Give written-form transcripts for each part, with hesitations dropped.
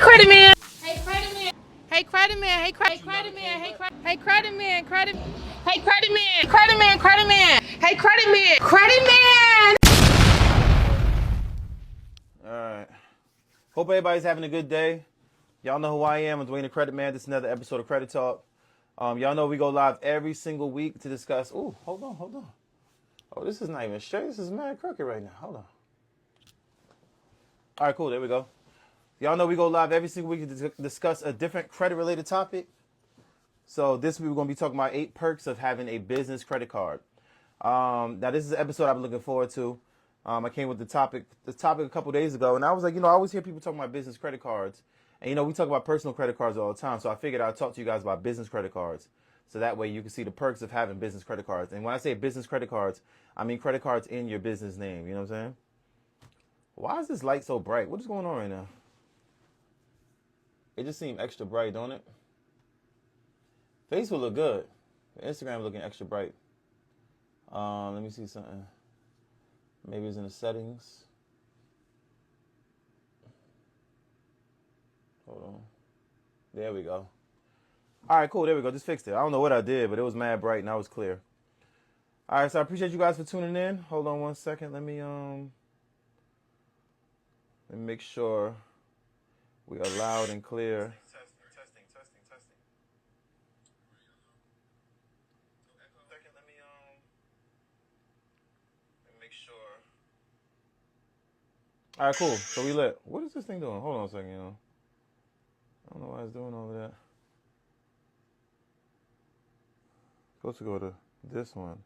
credit man. Hey credit man. Hey credit man. Hey credit man. Hey credit man. Hey credit man. Credit man. Credit man. Hey credit man. Credit man. All right. Hope everybody's having a good day. Y'all know who I am. I'm Dwayne the Credit Man. This is another episode of Credit Talk. Y'all know we go live every single week to discuss. Ooh, hold on. Oh, this is not even straight. This is mad crooked right now. Hold on. All right, cool. There we go. Y'all know we go live every single week to discuss a different credit-related topic. So this week we're going to be talking about 8 perks of having a business credit card. Now this is an episode I've been looking forward to. I came with the topic a couple days ago, and I was like, I always hear people talking about business credit cards. And, we talk about personal credit cards all the time. So I figured I'd talk to you guys about business credit cards. So that way you can see the perks of having business credit cards. And when I say business credit cards, I mean credit cards in your business name. You know what I'm saying? Why is this light so bright? What is going on right now? It just seemed extra bright, don't it? Facebook look good. Instagram looking extra bright. Let me see something. Maybe it's in the settings. Hold on. There we go. All right, cool. There we go. Just fixed it. I don't know what I did, but it was mad bright and I was clear. All right, so I appreciate you guys for tuning in. Hold on one second. Let me make sure we are loud and clear. Testing. Second, let me make sure. All right, cool. So we lit. What is this thing doing? Hold on a second, I don't know why it's doing all of that. Supposed to go to this one.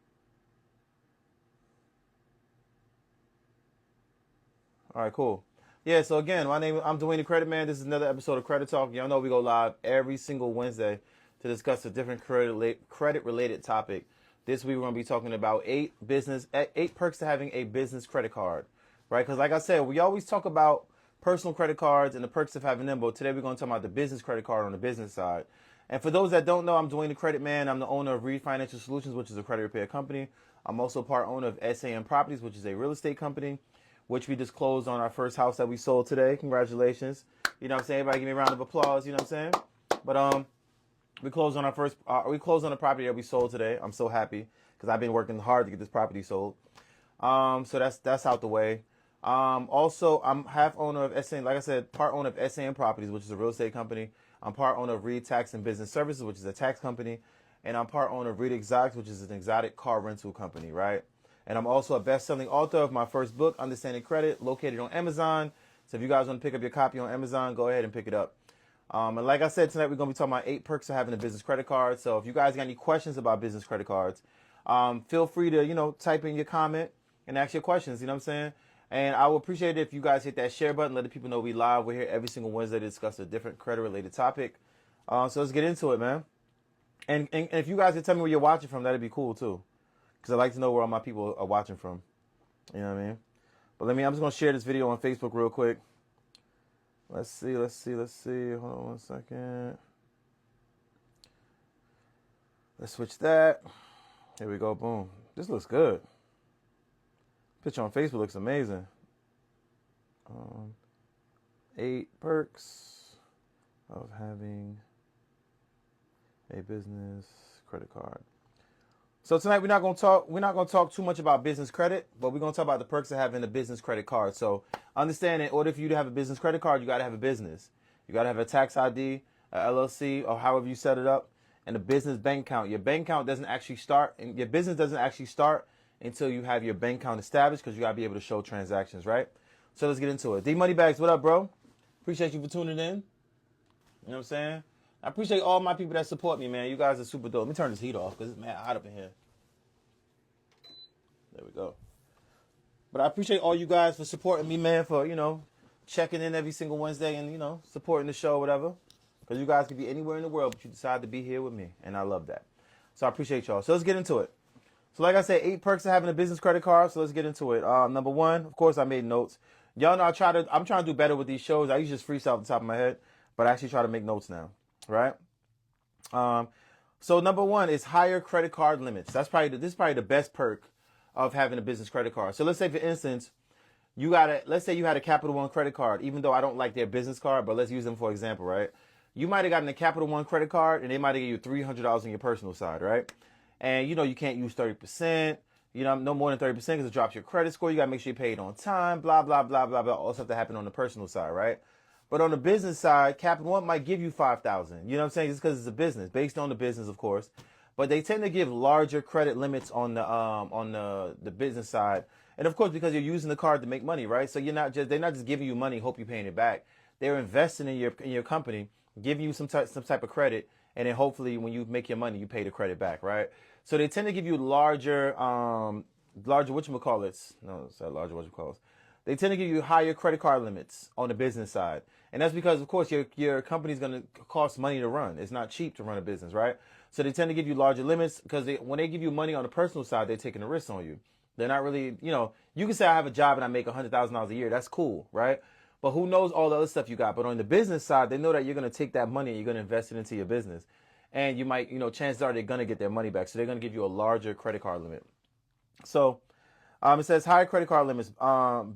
All right, cool. Yeah, so again, I'm Dwayne the Credit Man. This is another episode of Credit Talk. Y'all know we go live every single Wednesday to discuss a different credit-related topic. This week we're going to be talking about 8 perks to having a business credit card, right? Because like I said, we always talk about personal credit cards and the perks of having them, but today we're going to talk about the business credit card on the business side. And for those that don't know, I'm Dwayne the Credit Man. I'm the owner of Reed Financial Solutions, which is a credit repair company. I'm also part owner of SAM Properties, which is a real estate company, which we just closed on our first house that we sold today. Congratulations. You know what I'm saying? Everybody give me a round of applause. You know what I'm saying? But we closed on a property that we sold today. I'm so happy because I've been working hard to get this property sold. So that's out the way. Also, I'm half owner of SAM, like I said, part owner of SAM Properties, which is a real estate company. I'm part owner of Reed Tax and Business Services, which is a tax company. And I'm part owner of Reed Exotics, which is an exotic car rental company, right? And I'm also a best-selling author of my first book, Understanding Credit, located on Amazon. So if you guys want to pick up your copy on Amazon, go ahead and pick it up. And like I said, tonight we're going to be talking about 8 perks of having a business credit card. So if you guys got any questions about business credit cards, feel free to, type in your comment and ask your questions, you know what I'm saying? And I would appreciate it if you guys hit that share button, let the people know we live. We're here every single Wednesday to discuss a different credit-related topic. So let's get into it, man. And if you guys can tell me where you're watching from, that'd be cool, too. Because I like to know where all my people are watching from. You know what I mean? But I'm just going to share this video on Facebook real quick. Let's see. Hold on one second. Let's switch that. Here we go. Boom. This looks good. Picture on Facebook looks amazing. 8 perks of having a business credit card. So tonight we're not going to talk too much about business credit, but we're going to talk about the perks of having a business credit card. So understand, in order for you to have a business credit card, you got to have a business. You got to have a tax ID, a LLC, or however you set it up, and a business bank account. Your bank account doesn't actually start, and your business doesn't actually start until you have your bank account established, because you got to be able to show transactions, right? So let's get into it. D Moneybags, what up, bro? Appreciate you for tuning in. You know what I'm saying? I appreciate all my people that support me, man. You guys are super dope. Let me turn this heat off because it's mad hot up in here. There we go. But I appreciate all you guys for supporting me, man, for, checking in every single Wednesday and, supporting the show, whatever. Because you guys could be anywhere in the world, but you decide to be here with me. And I love that. So I appreciate y'all. So let's get into it. So like I said, 8 perks of having a business credit card. So let's get into it. Number 1, of course, I made notes. Y'all know I'm trying to do better with these shows. I usually just freestyle off the top of my head, but I actually try to make notes now, right? So number 1 is higher credit card limits. This is probably the best perk of having a business credit card. So let's say, for instance, let's say you had a Capital One credit card, even though I don't like their business card, but let's use them for example, right? You might have gotten a Capital One credit card and they might have given you $300 on your personal side, right? And you can't use 30%, no more than 30% because it drops your credit score. You got to make sure you pay it on time, blah, blah, blah, blah, blah, all stuff that happened on the personal side, right? But on the business side, Capital One might give you $5,000. You know what I'm saying? Just because it's a business, based on the business, of course. But they tend to give larger credit limits on the business side, and of course because you're using the card to make money, right? So they're not just giving you money, hope you're paying it back. They're investing in your company, giving you some type of credit, and then hopefully when you make your money, you pay the credit back, right? So they tend to give you larger whatchamacallits. No, it's not larger whatchamacallits. They tend to give you higher credit card limits on the business side. And that's because, of course, your company's going to cost money to run. It's not cheap to run a business, right? So they tend to give you larger limits because when they give you money on the personal side, they're taking a risk on you. They're not really, you can say I have a job and I make $100,000 a year. That's cool, right? But who knows all the other stuff you got? But on the business side, they know that you're going to take that money and you're going to invest it into your business. And you might, chances are they're going to get their money back. So they're going to give you a larger credit card limit. So it says higher credit card limits.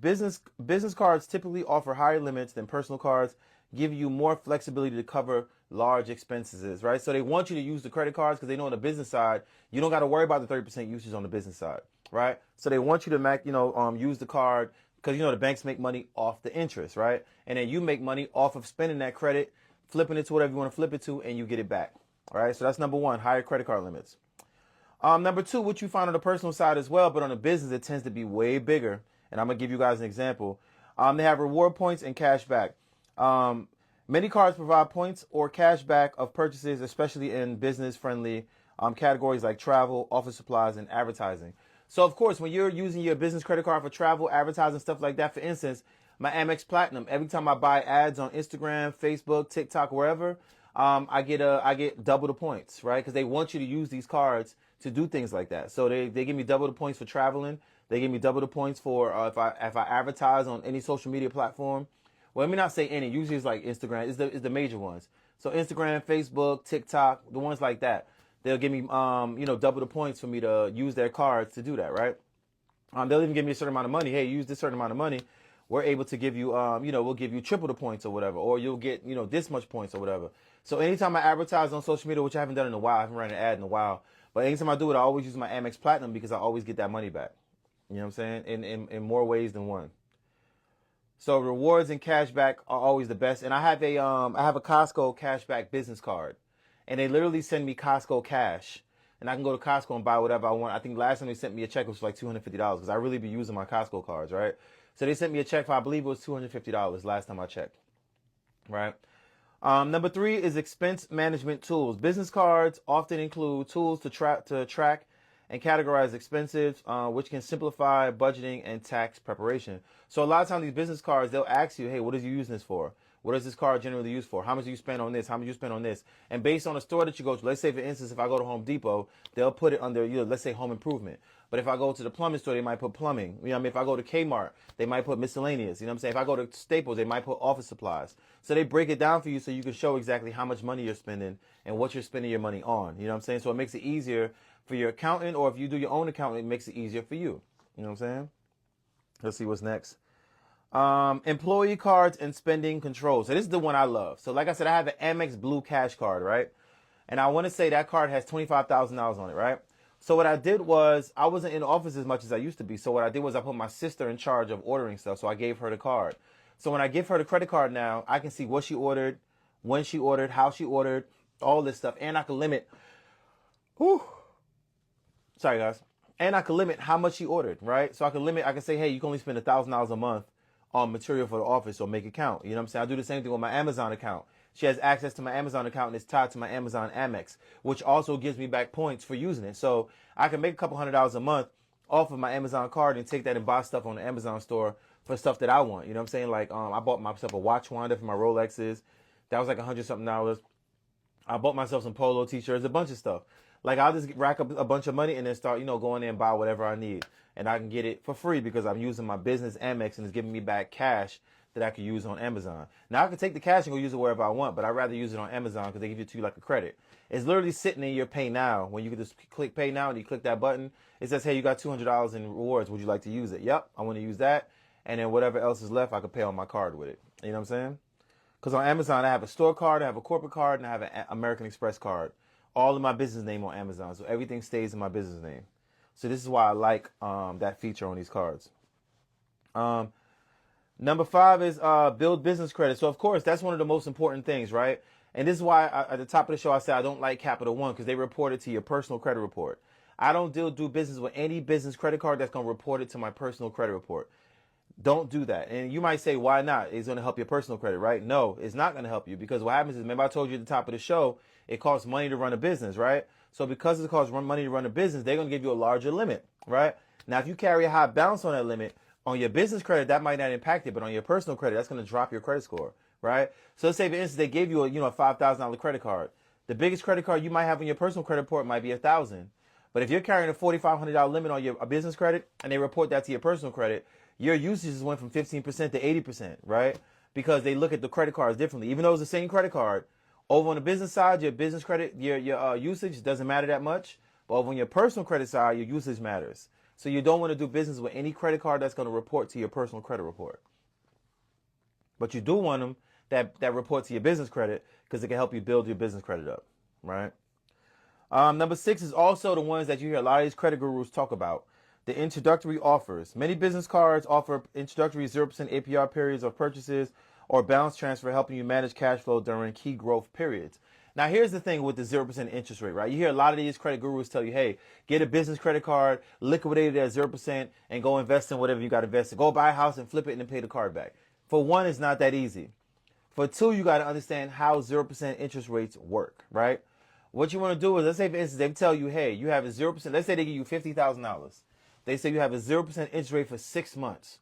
Business cards typically offer higher limits than personal cards, give you more flexibility to cover large expenses, right? So they want you to use the credit cards because they know on the business side, you don't got to worry about the 30% usage on the business side, right? So they want you to use the card because, the banks make money off the interest, right? And then you make money off of spending that credit, flipping it to whatever you want to flip it to, and you get it back, all right? So that's number one, higher credit card limits. Number two, what you find on the personal side as well, but on the business, it tends to be way bigger. And I'm going to give you guys an example. They have reward points and cash back. Many cards provide points or cash back of purchases, especially in business-friendly categories like travel, office supplies, and advertising. So, of course, when you're using your business credit card for travel, advertising, stuff like that, for instance, my Amex Platinum, every time I buy ads on Instagram, Facebook, TikTok, wherever, I get double the points, right? Because they want you to use these cards to do things like that. So they give me double the points for traveling. They give me double the points for if I advertise on any social media platform. Well, let me not say any. Usually it's like Instagram. It's the major ones. So Instagram, Facebook, TikTok, the ones like that. They'll give me double the points for me to use their cards to do that, right? They'll even give me a certain amount of money. Hey, use this certain amount of money. We're able to give you we'll give you triple the points or whatever, or you'll get this much points or whatever. So anytime I advertise on social media, which I haven't done in a while, I haven't run an ad in a while, but anytime I do it, I always use my Amex Platinum because I always get that money back. You know what I'm saying? In more ways than one. So rewards and cashback are always the best. And I have a Costco cashback business card, and they literally send me Costco cash, and I can go to Costco and buy whatever I want. I think last time they sent me a check was like $250 because I really be using my Costco cards, right? So they sent me a check for, I believe it was $250 last time I checked, right? Number three is expense management tools. Business cards often include tools to track and categorize expenses, which can simplify budgeting and tax preparation. So a lot of times these business cards, they'll ask you, hey, what are you using this for? What is this card generally used for? How much do you spend on this? How much do you spend on this? And based on the store that you go to, let's say, for instance, if I go to Home Depot, they'll put it under, let's say home improvement. But if I go to the plumbing store, they might put plumbing. If I go to Kmart, they might put miscellaneous. If I go to Staples, they might put office supplies. So they break it down for you so you can show exactly how much money you're spending and what you're spending your money on. You know what I'm saying? So it makes it easier for your accountant, or if you do your own accounting, it makes it easier for you. You know what I'm saying? Let's see what's next. Employee cards and spending control. So this is the one I love. So like I said, I have an Amex Blue Cash card, right? And I want to say that card has $25,000 on it, right? So what I did was, I wasn't in the office as much as I used to be. So what I did was I put my sister in charge of ordering stuff. So I gave her the card. So when I give her the credit card now, I can see what she ordered, when she ordered, how she ordered, all this stuff. And I can limit, sorry guys. And I can limit how much she ordered, right? So I can say, hey, you can only spend $1,000 a month on material for the office, so make it count. You know what I'm saying? I do the same thing with my Amazon account. She has access to my Amazon account and it's tied to my Amazon Amex, which also gives me back points for using it. So I can make a couple $100 a month off of my Amazon card and take that and buy stuff on the Amazon store for stuff that I want. You know what I'm saying? Like, I bought myself a watch winder for my Rolexes. That was like $100-something. I bought myself some polo t-shirts, a bunch of stuff. Like, I'll just rack up a bunch of money and then start, going in and buy whatever I need. And I can get it for free because I'm using my business Amex and it's giving me back cash that I can use on Amazon. Now, I can take the cash and go use it wherever I want, but I'd rather use it on Amazon because they give it to you like a credit. It's literally sitting in your Pay Now. When you can just click Pay Now and you click that button, it says, hey, you got $200 in rewards. Would you like to use it? Yep, I want to use that. and then whatever else is left, I could pay on my card with it. You know what I'm saying? Because on Amazon, I have a store card, I have a corporate card, and I have an American Express card. All of my business name on Amazon, so everything stays in my business name. So this is why I like that feature on these cards. Number 5 is build business credit. So of course, that's one of the most important things, right? And this is why at the top of the show, I said I don't like Capital One, because they report it to your personal credit report. I don't do business with any business credit card that's going to report it to my personal credit report. Don't do that. And you might say, why not? It's going to help your personal credit, right? No, it's not going to help you, because what happens is, remember I told you at the top of the show, it costs money to run a business, right? So because it costs money to run a business, they're going to give you a larger limit, right? Now, if you carry a high balance on that limit, on your business credit, that might not impact it, but on your personal credit, that's going to drop your credit score, right? So let's say, for instance, they gave you a $5,000 credit card. The biggest credit card you might have on your personal credit report might be $1,000. But if you're carrying a $4,500 limit on your business credit and they report that to your personal credit, your usages went from 15% to 80%, right? Because they look at the credit cards differently. Even though it's the same credit card, over on the business side, your business credit, your usage doesn't matter that much. But over on your personal credit side, your usage matters. So you don't want to do business with any credit card that's going to report to your personal credit report. But you do want them that report to your business credit, because it can help you build your business credit up, right? Number 6 is also the ones that you hear a lot of these credit gurus talk about. The introductory offers. Many business cards offer introductory 0% APR periods of purchases or balance transfer, helping you manage cash flow during key growth periods. Now, here's the thing with the 0% interest rate, right? You hear a lot of these credit gurus tell you, hey, get a business credit card, liquidate it at 0%, and go invest in whatever you got to invest in. Go buy a house and flip it and then pay the card back. For one, it's not that easy. For two, you got to understand how 0% interest rates work, right? What you want to do is, let's say, for instance, they tell you, hey, you have a 0%. Let's say they give you $50,000. They say you have a 0% interest rate for 6 months.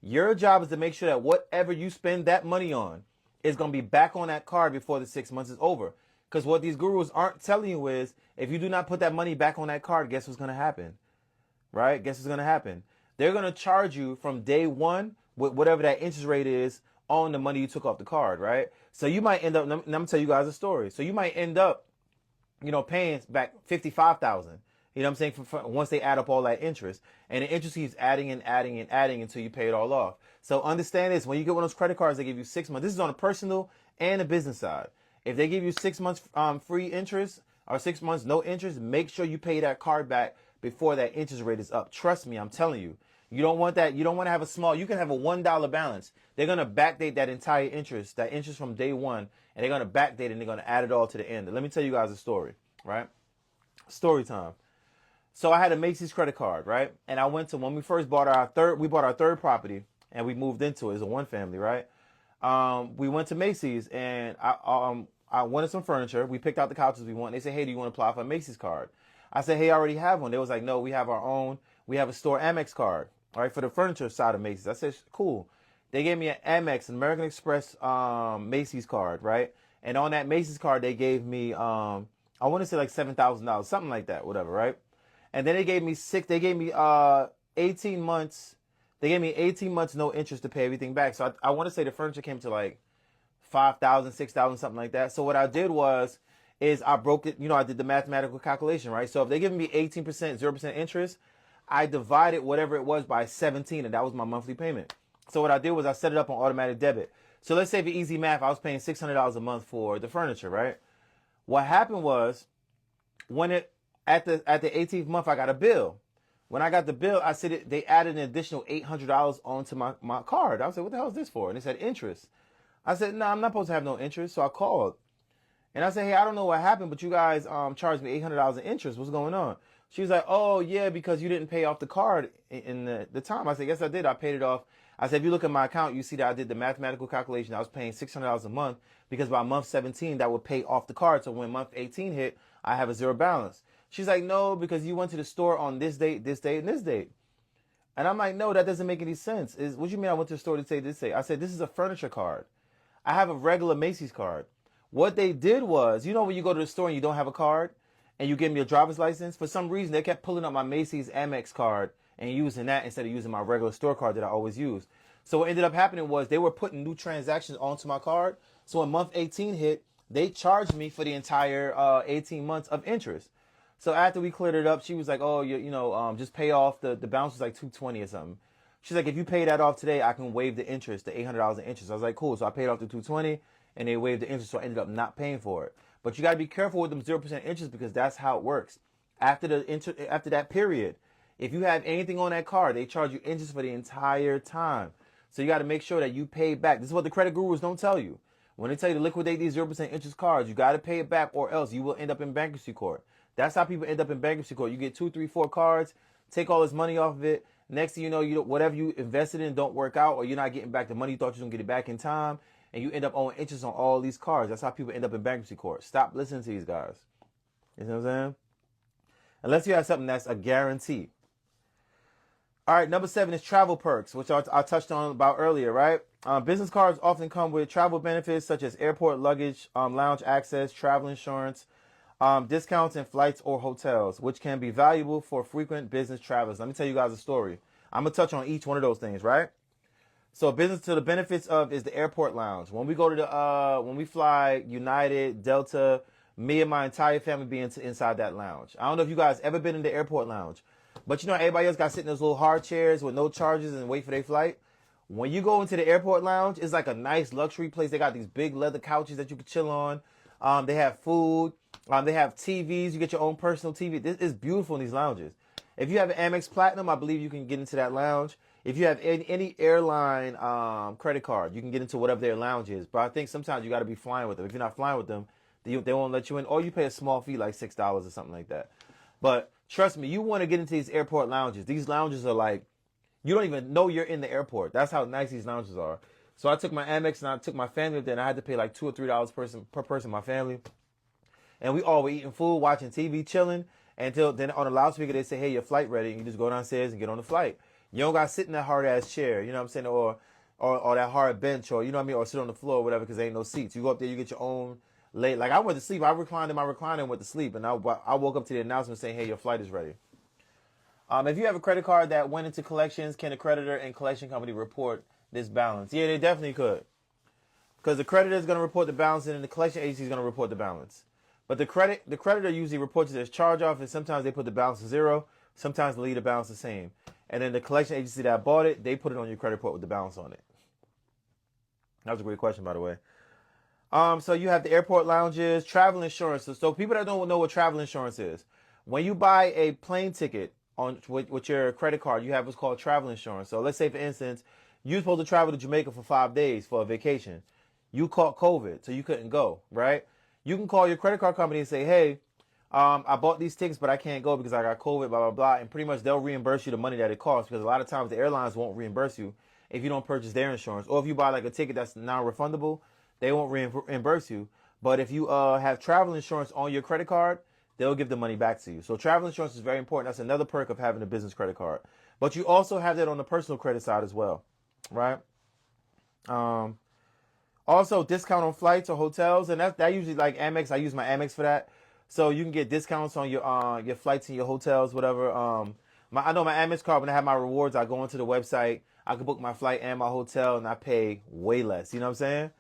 Your job is to make sure that whatever you spend that money on is going to be back on that card before the 6 months is over. Because what these gurus aren't telling you is, if you do not put that money back on that card, guess what's going to happen? Right? Guess what's going to happen? They're going to charge you from day one with whatever that interest rate is on the money you took off the card, right? So you might end up, I'm going to tell you guys a story. So you might end up, paying back $55,000. You know what I'm saying? Once they add up all that interest, and the interest keeps adding and adding and adding until you pay it all off. So understand this: when you get one of those credit cards, they give you 6 months. This is on a personal and a business side. If they give you 6 months free interest or 6 months no interest, make sure you pay that card back before that interest rate is up. Trust me, I'm telling you. You don't want that. You don't want to have a small. You can have a $1 balance. They're gonna backdate that entire interest, that interest from day one, and they're gonna backdate it and they're gonna add it all to the end. Let me tell you guys a story, right? Story time. So I had a Macy's credit card, right? And I went to, when we first bought our third property, and we moved into it. It's a one family, right? We went to Macy's, and I wanted some furniture. We picked out the couches we want. They said, hey, do you want to apply for a Macy's card? I said, hey, I already have one. They was like, no, we have our own. We have a store Amex card, all right, for the furniture side of Macy's. I said, cool. They gave me an Amex, an American Express Macy's card, right? And on that Macy's card, they gave me, I want to say like $7,000, something like that, whatever, right? And then they gave me 18 months. They gave me 18 months no interest to pay everything back. So I want to say the furniture came to like $5,000, $6,000, something like that. So what I did is I broke it. I did the mathematical calculation, right? So if they give me 18%, 0% interest, I divided whatever it was by 17, and that was my monthly payment. So what I did was I set it up on automatic debit. So let's say for easy math, I was paying $600 a month for the furniture, right? What happened was, at the 18th month, I got a bill. When I got the bill, I said they added an additional $800 onto my card. I said, what the hell is this for? And they said interest. I said, no, I'm not supposed to have no interest. So I called. And I said, hey, I don't know what happened, but you guys charged me $800 in interest. What's going on? She was like, oh, yeah, because you didn't pay off the card in the time. I said, yes, I did. I paid it off. I said, if you look at my account, you see that I did the mathematical calculation. I was paying $600 a month because by month 17, that would pay off the card. So when month 18 hit, I have a zero balance. She's like, no, because you went to the store on this date, and this date. And I'm like, no, that doesn't make any sense. What do you mean I went to the store to say this date? I said, this is a furniture card. I have a regular Macy's card. What they did was, when you go to the store and you don't have a card and you give me a driver's license, for some reason they kept pulling up my Macy's Amex card and using that instead of using my regular store card that I always use. So what ended up happening was they were putting new transactions onto my card. So when month 18 hit, they charged me for the entire 18 months of interest. So after we cleared it up, she was like, oh, just pay off. The balance was like $220 or something. She's like, if you pay that off today, I can waive the interest, the $800 in interest. I was like, cool. So I paid off the $220, and they waived the interest, so I ended up not paying for it. But you got to be careful with them 0% interest, because that's how it works. After that period, if you have anything on that card, they charge you interest for the entire time. So you got to make sure that you pay back. This is what the credit gurus don't tell you. When they tell you to liquidate these 0% interest cards, you got to pay it back, or else you will end up in bankruptcy court. That's how people end up in bankruptcy court. You get 2, 3, 4 cards, take all this money off of it. Next thing you know, whatever you invested in don't work out, or you're not getting back the money you thought you were going to get it back in time, and you end up owing interest on all these cards. That's how people end up in bankruptcy court. Stop listening to these guys. You know what I'm saying? Unless you have something that's a guarantee. All right, number 7 is travel perks, which I touched on about earlier, right? Business cards often come with travel benefits such as airport luggage, lounge access, travel insurance, discounts in flights or hotels, which can be valuable for frequent business travelers. Let me tell you guys a story. I'm going to touch on each one of those things, right? So the benefits of is the airport lounge. When we go to when we fly United, Delta, me and my entire family be inside that lounge. I don't know if you guys ever been in the airport lounge, but you know everybody else got to sit in those little hard chairs with no charges and wait for their flight. When you go into the airport lounge, it's like a nice luxury place. They got these big leather couches that you can chill on. They have food. They have TVs. You get your own personal TV. This is beautiful in these lounges. If you have an Amex Platinum, I believe you can get into that lounge. If you have any airline credit card, you can get into whatever their lounge is. But I think sometimes you got to be flying with them. If you're not flying with them, they won't let you in. Or you pay a small fee, like $6 or something like that. But trust me, you want to get into these airport lounges. These lounges are like, you don't even know you're in the airport. That's how nice these lounges are. So I took my Amex and I took my family there, and I had to pay like $2 or $3 per person, my family. And we all were eating food, watching TV, chilling, until then on the loudspeaker they say, hey, your flight ready. And you just go downstairs and get on the flight. You don't got to sit in that hard-ass chair, you know what I'm saying, or that hard bench, or, you know what I mean, or sit on the floor or whatever, because there ain't no seats. You go up there, you get your own late. Like, I went to sleep. I reclined in my recliner and went to sleep. And I woke up to the announcement saying, hey, your flight is ready. If you have a credit card that went into collections, can the creditor and collection company report this balance? Yeah, they definitely could. Because the creditor is going to report the balance, and then the collection agency is going to report the balance. But the creditor usually reports it as charge-off, and sometimes they put the balance to 0. Sometimes they leave the balance the same. And then the collection agency that bought it, they put it on your credit report with the balance on it. That was a great question, by the way. So you have the airport lounges, travel insurance. So people that don't know what travel insurance is, when you buy a plane ticket with your credit card, you have what's called travel insurance. So let's say, for instance, you're supposed to travel to Jamaica for 5 days for a vacation. You caught COVID, so you couldn't go, right? You can call your credit card company and say, hey, I bought these tickets, but I can't go because I got COVID, blah, blah, blah. And pretty much they'll reimburse you the money that it costs, because a lot of times the airlines won't reimburse you if you don't purchase their insurance. Or if you buy like a ticket that's non-refundable, they won't reimburse you. But if you have travel insurance on your credit card, they'll give the money back to you. So travel insurance is very important. That's another perk of having a business credit card. But you also have that on the personal credit side as well, right? Also, discount on flights or hotels, and that usually, like Amex, I use my Amex for that. So you can get discounts on your flights and your hotels, whatever. I know my Amex card, when I have my rewards, I go onto the website, I can book my flight and my hotel, and I pay way less. You know what I'm saying?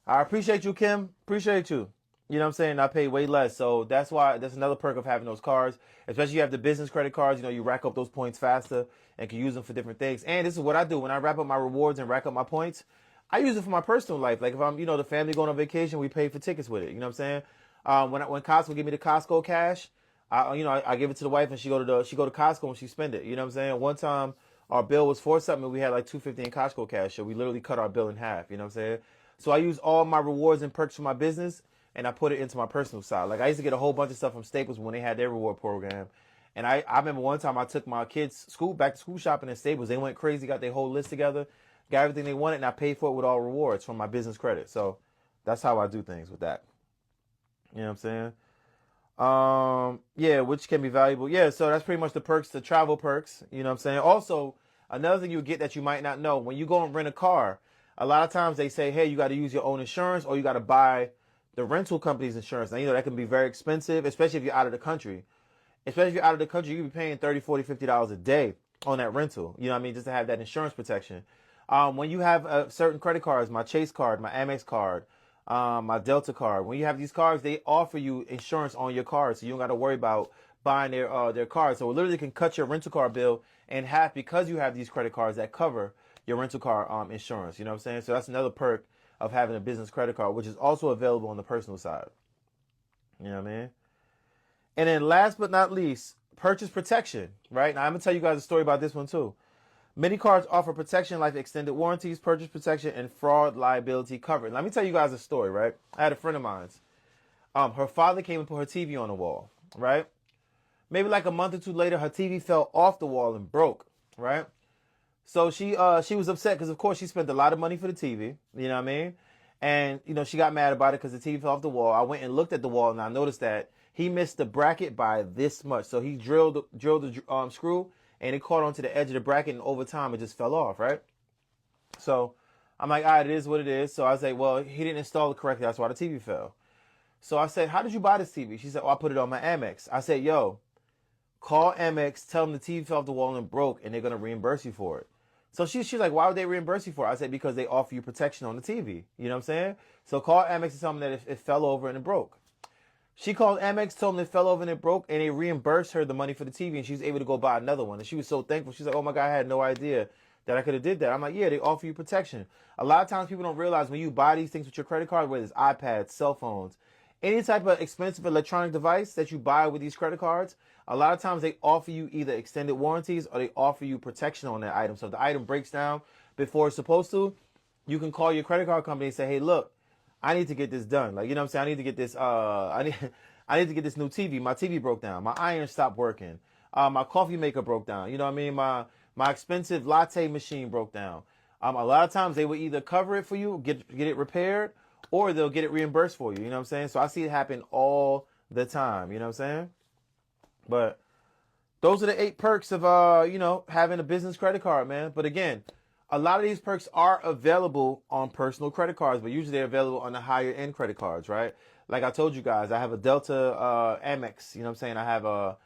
I appreciate you, Kim. Appreciate you. You know what I'm saying? I pay way less. So that's another perk of having those cards. Especially if you have the business credit cards, you rack up those points faster and can use them for different things. And this is what I do. When I wrap up my rewards and rack up my points, I use it for my personal life. Like if I'm, the family going on vacation, we pay for tickets with it. You know what I'm saying? When Costco give me the Costco cash, I give it to the wife and she go to Costco and she spend it. You know what I'm saying? One time our bill was for something and we had like $250 in Costco cash. So we literally cut our bill in half. You know what I'm saying? So I use all my rewards and perks for my business and I put it into my personal side. Like I used to get a whole bunch of stuff from Staples when they had their reward program. And I remember one time I took my kids back to school shopping at Staples. They went crazy, got their whole list together, got everything they wanted, and I paid for it with all rewards from my business credit. So that's how I do things with that. You know what I'm saying? Yeah, which can be valuable. Yeah, so that's pretty much the perks, the travel perks. You know what I'm saying? Also, another thing you get that you might not know, when you go and rent a car, a lot of times they say, hey, you got to use your own insurance or you got to buy the rental company's insurance. Now, that can be very expensive, especially if you're out of the country. Especially if you're out of the country, you can be paying $30, $40, $50 a day on that rental. You know what I mean? Just to have that insurance protection. When you have certain credit cards, my Chase card, my Amex card, my Delta card, when you have these cards, they offer you insurance on your card. So you don't got to worry about buying their cars. So it literally can cut your rental car bill in half because you have these credit cards that cover your rental car insurance. You know what I'm saying? So that's another perk of having a business credit card, which is also available on the personal side. You know what I mean? And then last but not least, purchase protection, right? Now I'm going to tell you guys a story about this one too. Many cards offer protection like extended warranties, purchase protection, and fraud liability coverage. Let me tell you guys a story, right? I had a friend of mine. Her father came and put her TV on the wall, right? Maybe like a month or two later, her TV fell off the wall and broke, right? So she was upset because, of course, she spent a lot of money for the TV, you know what I mean? And, you know, she got mad about it because the TV fell off the wall. I went and looked at the wall, and I noticed that he missed the bracket by this much. So he drilled the screw, and it caught onto the edge of the bracket, and over time, it just fell off, right? So I'm like, all right, it is what it is. So I was like, well, he didn't install it correctly. That's why the TV fell. So I said, how did you buy this TV? She said, oh, I put it on my Amex. I said, yo, call Amex, tell them the TV fell off the wall and broke, and they're going to reimburse you for it. So she's like, why would they reimburse you for it? I said, because they offer you protection on the TV. You know what I'm saying? So call Amex and tell them that it fell over and it broke. She called Amex, told them it fell over and it broke, and they reimbursed her the money for the TV, and she was able to go buy another one. And she was so thankful. She's like, oh my God, I had no idea that I could have did that. I'm like, yeah, they offer you protection. A lot of times people don't realize when you buy these things with your credit card, whether it's iPads, cell phones, any type of expensive electronic device that you buy with these credit cards, a lot of times they offer you either extended warranties or they offer you protection on that item. So if the item breaks down before it's supposed to, you can call your credit card company and say, hey, look, I need to get this done. Like, you know what I'm saying? I need to get this, I need to get this new TV. My TV broke down. My iron stopped working. My coffee maker broke down. You know what I mean? My expensive latte machine broke down. A lot of times they will either cover it for you, get it repaired, or they'll get it reimbursed for you. You know what I'm saying? So I see it happen all the time. You know what I'm saying? But those are the 8 perks of, having a business credit card, man. But again, a lot of these perks are available on personal credit cards, but usually they're available on the higher end credit cards, right? Like I told you guys, I have a Delta Amex. You know what I'm saying? I have a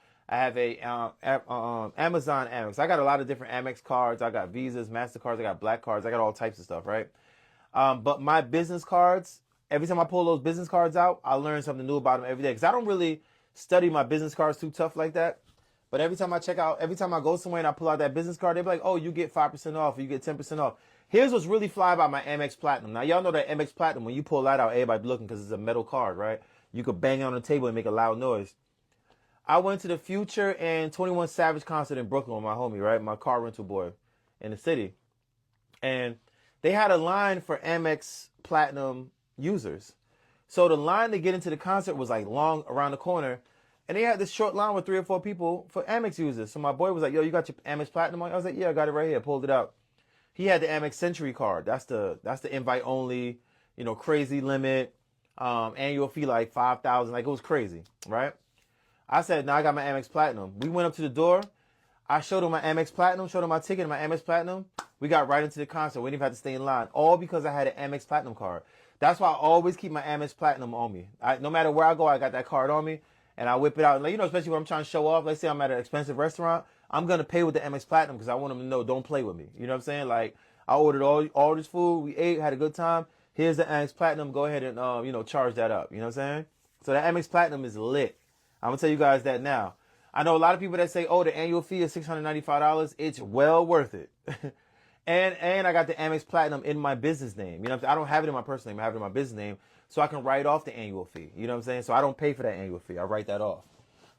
Amazon Amex. I got a lot of different Amex cards. I got Visas, MasterCards. I got Black cards. I got all types of stuff, right? But my business cards, every time I pull those business cards out, I learn something new about them every day. Because I don't really study my business cards too tough like that. But every time I go somewhere and I pull out that business card, they be like, oh, you get 5% off, or you get 10% off. Here's what's really fly about my Amex Platinum. Now, y'all know that Amex Platinum, when you pull that out, everybody be looking because it's a metal card, right? You could bang it on the table and make a loud noise. I went to the Future and 21 Savage concert in Brooklyn with my homie, right? My car rental boy in the city. And they had a line for Amex Platinum users. So the line to get into the concert was like long around the corner. And they had this short line with 3 or 4 people for Amex users. So my boy was like, yo, you got your Amex Platinum on? I was like, yeah, I got it right here. Pulled it out. He had the Amex Century card. That's the invite only, crazy limit, annual fee like $5,000. Like, it was crazy, right? I said, no, I got my Amex Platinum. We went up to the door. I showed him my Amex Platinum, showed him my ticket and my Amex Platinum. We got right into the concert. We didn't even have to stay in line. All because I had an Amex Platinum card. That's why I always keep my Amex Platinum on me. No matter where I go, I got that card on me. And I whip it out. And, especially when I'm trying to show off. Let's say I'm at an expensive restaurant. I'm going to pay with the Amex Platinum because I want them to know, don't play with me. You know what I'm saying? Like, I ordered all this food. We ate, had a good time. Here's the Amex Platinum. Go ahead and, charge that up. You know what I'm saying? So the Amex Platinum is lit. I'm going to tell you guys that now. I know a lot of people that say, oh, the annual fee is $695. It's well worth it. and I got the Amex Platinum in my business name. You know what I'm saying? I don't have it in my personal name. I have it in my business name. So I can write off the annual fee. You know what I'm saying? So I don't pay for that annual fee. I write that off.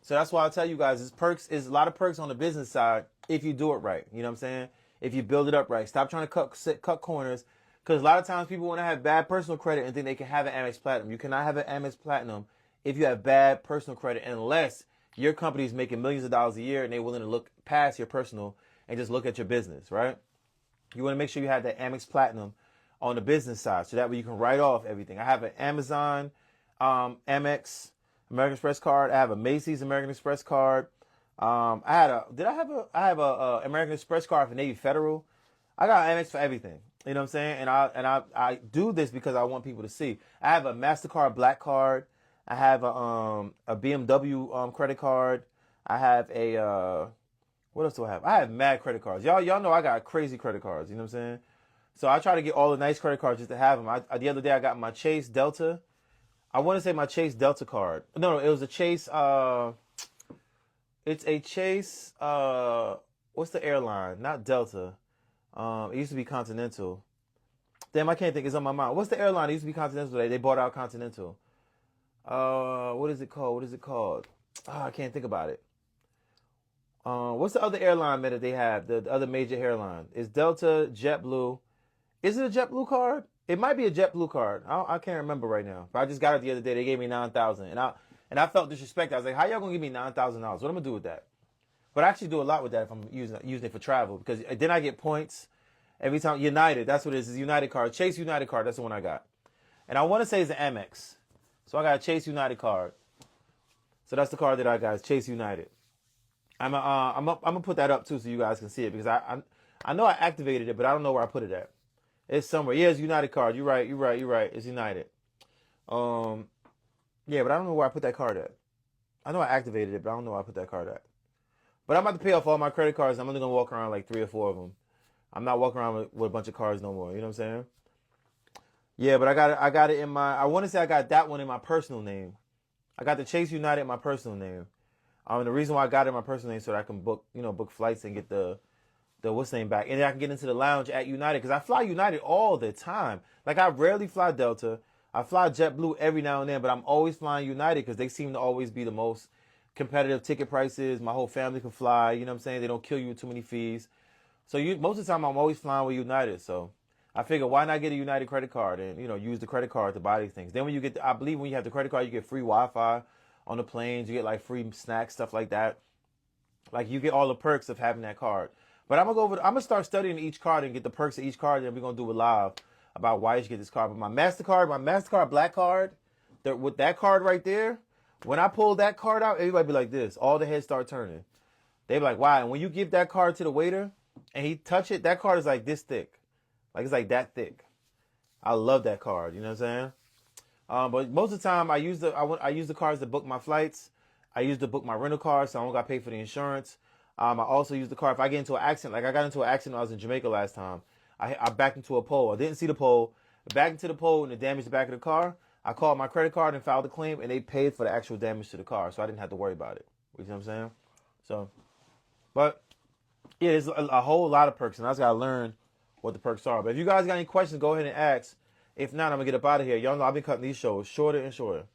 So that's why I tell you guys, is a lot of perks on the business side if you do it right. You know what I'm saying? If you build it up right. Stop trying to cut corners. Because a lot of times people want to have bad personal credit and think they can have an Amex Platinum. You cannot have an Amex Platinum if you have bad personal credit unless your company is making millions of dollars a year and they're willing to look past your personal and just look at your business, right? You want to make sure you have that Amex Platinum on the business side, so that way you can write off everything. I have an Amazon, Amex, American Express card. I have a Macy's American Express card. I have a American Express card for Navy Federal. I got Amex for everything. You know what I'm saying? And I do this because I want people to see. I have a MasterCard Black card. I have a BMW credit card. I have what else do I have? I have mad credit cards. Y'all know I got crazy credit cards. You know what I'm saying? So I try to get all the nice credit cards just to have them. The other day I got my Chase Delta. I want to say my Chase Delta card. No, it was a Chase. It's a Chase. What's the airline? Not Delta. It used to be Continental. Damn, I can't think. It's on my mind. What's the airline? It used to be Continental. They bought out Continental. What is it called? What is it called? I can't think about it. What's the other airline that they have? The other major airline is Delta, JetBlue. Is it a JetBlue card? It might be a JetBlue card. I can't remember right now. But I just got it the other day. They gave me $9,000, and I felt disrespected. I was like, "How y'all gonna give me $9,000? What I'm gonna do with that?" But I actually do a lot with that if I'm using it for travel, because then I get points every time. United, that's what it is. It's United card. Chase United card. That's the one I got. And I want to say it's an Amex. So I got a Chase United card. So that's the card that I got. It's Chase United. I'm gonna put that up too so you guys can see it, because I know I activated it, but I don't know where I put it at. It's somewhere. Yeah, it's United card. You're right. It's United. Yeah, but I don't know where I put that card at. I know I activated it, but I don't know where I put that card at. But I'm about to pay off all my credit cards. I'm only gonna walk around like 3 or 4 of them. I'm not walking around with a bunch of cards no more. You know what I'm saying? Yeah, but I got it in my. I want to say I got that one in my personal name. I got the Chase United in my personal name. And the reason why I got it in my personal name is so that I can book flights and get the what's the name back, and then I can get into the lounge at United, because I fly United all the time. Like, I rarely fly Delta. I fly JetBlue every now and then, but I'm always flying United because they seem to always be the most competitive ticket prices. My whole family can fly. You know what I'm saying? They don't kill you with too many fees. So most of the time I'm always flying with United. So I figure, why not get a United credit card and use the credit card to buy these things. Then when you get, I believe when you have the credit card, you get free Wi-Fi on the planes. You get like free snacks, stuff like that. Like, you get all the perks of having that card. But I'm gonna start studying each card and get the perks of each card, and we're gonna do a live about why you should get this card. But my MasterCard Black Card, with that card right there, when I pull that card out, everybody be like this. All the heads start turning. They be like, wow. And when you give that card to the waiter and he touch it, that card is like this thick. Like, it's like that thick. I love that card. You know what I'm saying? But most of the time I use the cards to book my flights. I use to book my rental car, so I don't got to pay for the insurance. I also use the car if I get into an accident. Like, I got into an accident when I was in Jamaica last time. I backed into a pole. I didn't see the pole. I backed into the pole and it damaged the back of the car. I called my credit card and filed a claim, and they paid for the actual damage to the car, so I didn't have to worry about it. You know what I'm saying? So, but yeah, there's a whole lot of perks, and I just gotta learn what the perks are. But if you guys got any questions, go ahead and ask. If not, I'm gonna get up out of here. Y'all know I've been cutting these shows shorter and shorter.